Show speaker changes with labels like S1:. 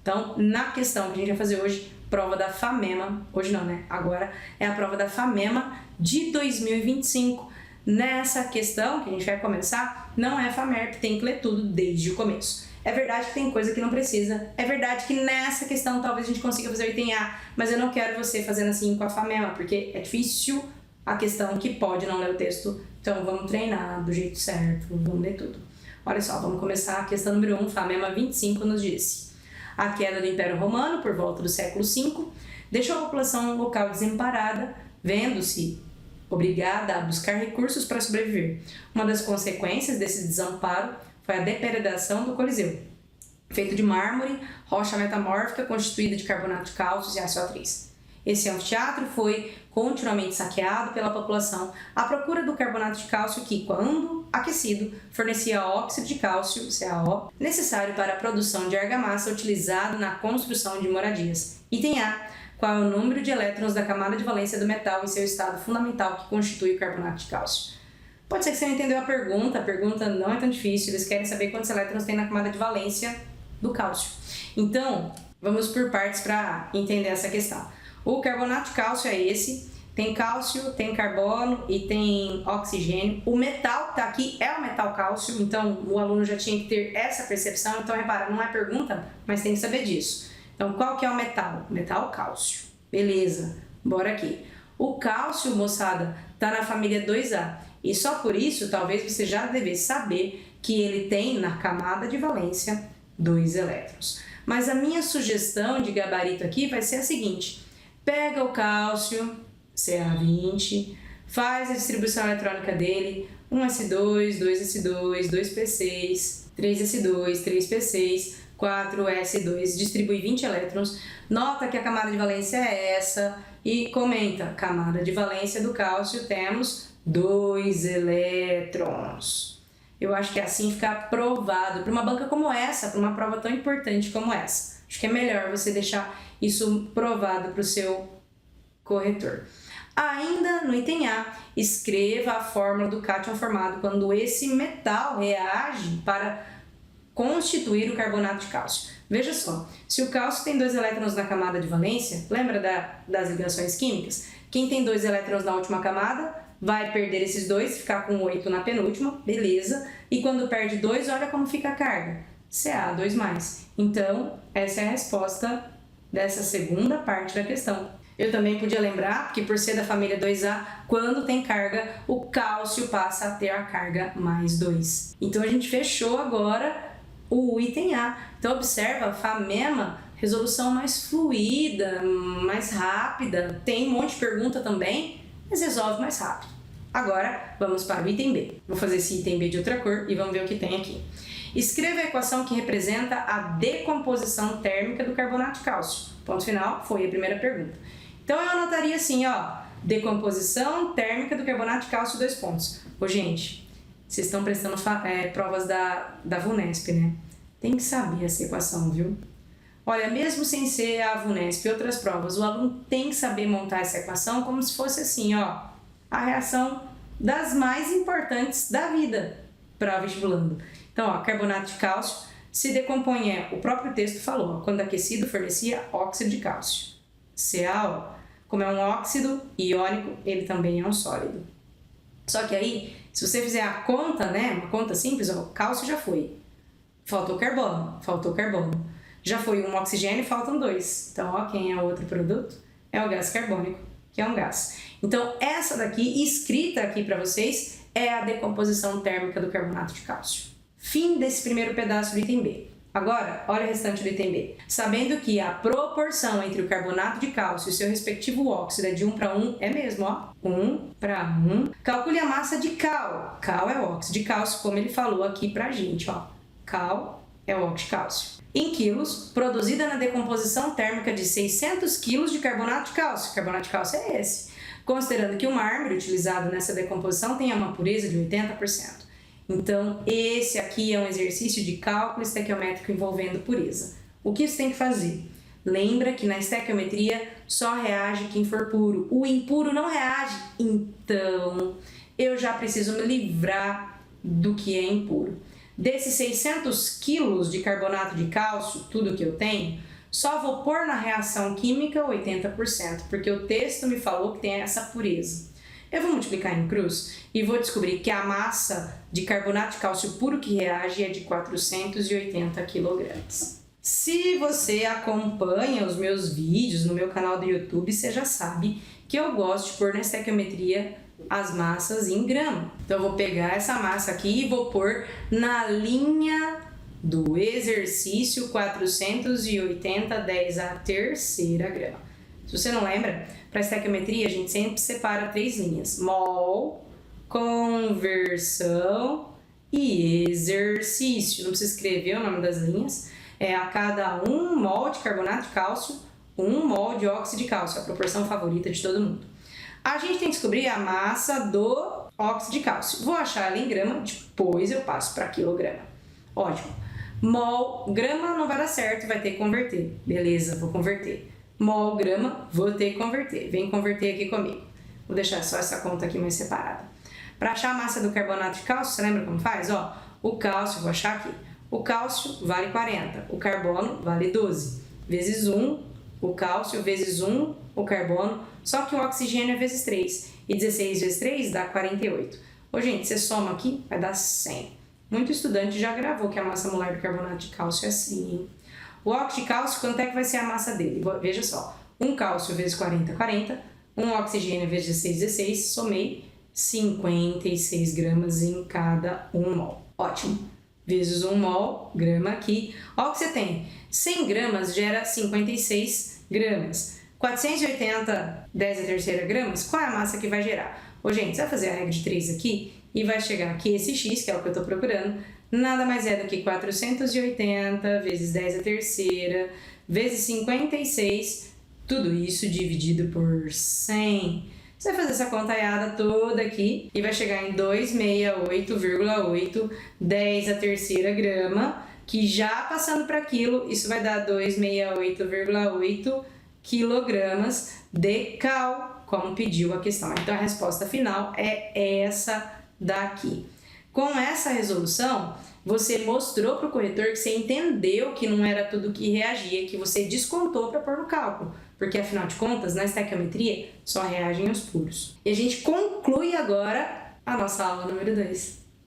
S1: Então, na questão que a gente vai fazer hoje, prova da FAMEMA, hoje não, né? Agora é a prova da FAMEMA de 2025. Nessa questão que a gente vai começar, não é FAMERP, tem que ler tudo desde o começo. É verdade que tem coisa que não precisa, é verdade que nessa questão talvez a gente consiga fazer o item A, mas eu não quero você fazendo assim com a FAMEMA, porque é difícil a questão que pode não ler o texto, então vamos treinar do jeito certo, vamos ler tudo. Olha só, vamos começar a questão número 1, FAMEMA 25 nos disse: a queda do Império Romano por volta do século V deixou a população local desamparada, vendo-se obrigada a buscar recursos para sobreviver. Uma das consequências desse desamparo foi a depredação do Coliseu, feito de mármore, rocha metamórfica constituída de carbonato de cálcio e ácido A3. Esse anfiteatro foi continuamente saqueado pela população à procura do carbonato de cálcio que, quando aquecido, fornecia óxido de cálcio, CaO, necessário para a produção de argamassa utilizado na construção de moradias. Item A. Qual é o número de elétrons da camada de valência do metal em seu estado fundamental que constitui o carbonato de cálcio? Pode ser que você não entendeu a pergunta não é tão difícil, eles querem saber quantos elétrons tem na camada de valência do cálcio. Então, vamos por partes para entender essa questão. O carbonato de cálcio é esse, tem cálcio, tem carbono e tem oxigênio. O metal que está aqui é o metal cálcio, então o aluno já tinha que ter essa percepção, então repara, não é pergunta, mas tem que saber disso. Então, qual que é o metal? Metal cálcio. Beleza, bora aqui. O cálcio, moçada, está na família 2A. E só por isso, talvez você já devesse saber que ele tem na camada de valência 2 elétrons. Mas a minha sugestão de gabarito aqui vai ser a seguinte: pega o cálcio, Ca20, faz a distribuição eletrônica dele, 1s2, 2s2, 2p6, 3s2, 3p6, 4s2, distribui 20 elétrons, nota que a camada de valência é essa e comenta: camada de valência do cálcio temos 2 elétrons. Eu acho que assim fica aprovado para uma banca como essa, para uma prova tão importante como essa. Acho que é melhor você deixar isso provado para o seu corretor. Ainda no item A, escreva a fórmula do cátion formado quando esse metal reage para constituir o carbonato de cálcio. Veja só, se o cálcio tem 2 elétrons na camada de valência, lembra das ligações químicas? Quem tem 2 elétrons na última camada vai perder esses 2, ficar com 8 na penúltima, beleza. E quando perde 2, olha como fica a carga, Ca2+. Então, essa é a resposta dessa segunda parte da questão. Eu também podia lembrar que por ser da família 2A, quando tem carga, o cálcio passa a ter a carga mais 2. Então, a gente fechou agora o item A. Então, observa, FAMEMA, resolução mais fluida, mais rápida, tem um monte de pergunta também, mas resolve mais rápido. Agora, vamos para o item B. Vou fazer esse item B de outra cor e vamos ver o que tem aqui. Escreva a equação que representa a decomposição térmica do carbonato de cálcio. Ponto final, foi a primeira pergunta. Então, eu anotaria assim, ó, decomposição térmica do carbonato de cálcio, 2 pontos. Ô, gente, vocês estão prestando provas da VUNESP, né? Tem que saber essa equação, viu? Olha, mesmo sem ser a VUNESP e outras provas, o aluno tem que saber montar essa equação como se fosse assim, ó, a reação das mais importantes da vida para o vestibulando. Então, ó, carbonato de cálcio se decompõe, o próprio texto falou, ó, quando aquecido fornecia óxido de cálcio. CaO, como é um óxido iônico, ele também é um sólido. Só que aí, se você fizer a conta, né, uma conta simples, ó, cálcio já foi. Faltou carbono. Já foi um oxigênio, faltam 2. Então, ó, quem é o outro produto? É o gás carbônico, que é um gás. Então, essa daqui, escrita aqui para vocês, é a decomposição térmica do carbonato de cálcio. Fim desse primeiro pedaço do item B. Agora, olha o restante do item B. Sabendo que a proporção entre o carbonato de cálcio e seu respectivo óxido é de 1 para 1, é mesmo, ó, 1 para 1. Calcule a massa de cal. Cal é o óxido de cálcio, como ele falou aqui pra gente, ó. Cal é o óxido de cálcio. Em quilos, produzida na decomposição térmica de 600 quilos de carbonato de cálcio. Carbonato de cálcio é esse. Considerando que o mármore utilizado nessa decomposição tem uma pureza de 80%. Então, esse aqui é um exercício de cálculo estequiométrico envolvendo pureza. O que você tem que fazer? Lembra que na estequiometria só reage quem for puro. O impuro não reage. Então, eu já preciso me livrar do que é impuro. Desses 600 quilos de carbonato de cálcio, tudo que eu tenho, Só vou pôr na reação química 80%, porque o texto me falou que tem essa pureza. Eu vou multiplicar em cruz e vou descobrir que a massa de carbonato de cálcio puro que reage é de 480 kg. Se você acompanha os meus vídeos no meu canal do YouTube, você já sabe que eu gosto de pôr na estequiometria as massas em grama. Então eu vou pegar essa massa aqui e vou pôr na linha do exercício 480, 10 à terceira grama. Se você não lembra, para a estequiometria a gente sempre separa 3 linhas: mol, conversão e exercício. Não precisa escrever o nome das linhas. É a cada 1 mol de carbonato de cálcio, 1 mol de óxido de cálcio, a proporção favorita de todo mundo. A gente tem que descobrir a massa do óxido de cálcio. Vou achar ela em grama, depois eu passo para quilograma. Ótimo. Mol, grama não vai dar certo, vai ter que converter. Beleza, vou converter. Mol, grama, vou ter que converter. Vem converter aqui comigo. Vou deixar só essa conta aqui mais separada. Para achar a massa do carbonato de cálcio, você lembra como faz? Ó, o cálcio, vou achar aqui. O cálcio vale 40, o carbono vale 12. Vezes 1, o cálcio, vezes 1, o carbono. Só que o oxigênio é vezes 3. E 16 vezes 3 dá 48. Ô, gente, você soma aqui, vai dar 100. Muito estudante já gravou que a massa molar do carbonato de cálcio é assim, hein? O óxido de cálcio, quanto é que vai ser a massa dele? Veja só, 1 cálcio vezes 40, 40. 1 oxigênio vezes 16, 16. Somei 56 gramas em cada 1 mol. Ótimo. Vezes 1 mol, grama aqui. Olha o que você tem. 100 gramas gera 56 gramas. 480, 10 a terceira gramas, qual é a massa que vai gerar? Ô, gente, você vai fazer a regra de 3 aqui e vai chegar aqui esse x, que é o que eu estou procurando, nada mais é do que 480 vezes 10 a terceira, vezes 56, tudo isso dividido por 100. Você vai fazer essa contaiada toda aqui e vai chegar em 268,8 10 a terceira grama, que já passando para quilo, isso vai dar 268,8 quilogramas de cal, como pediu a questão. Então a resposta final é essa daqui. Com essa resolução, você mostrou para o corretor que você entendeu que não era tudo que reagia, que você descontou para pôr no cálculo, porque afinal de contas, na estequiometria, só reagem os puros. E a gente conclui agora a nossa aula número 2.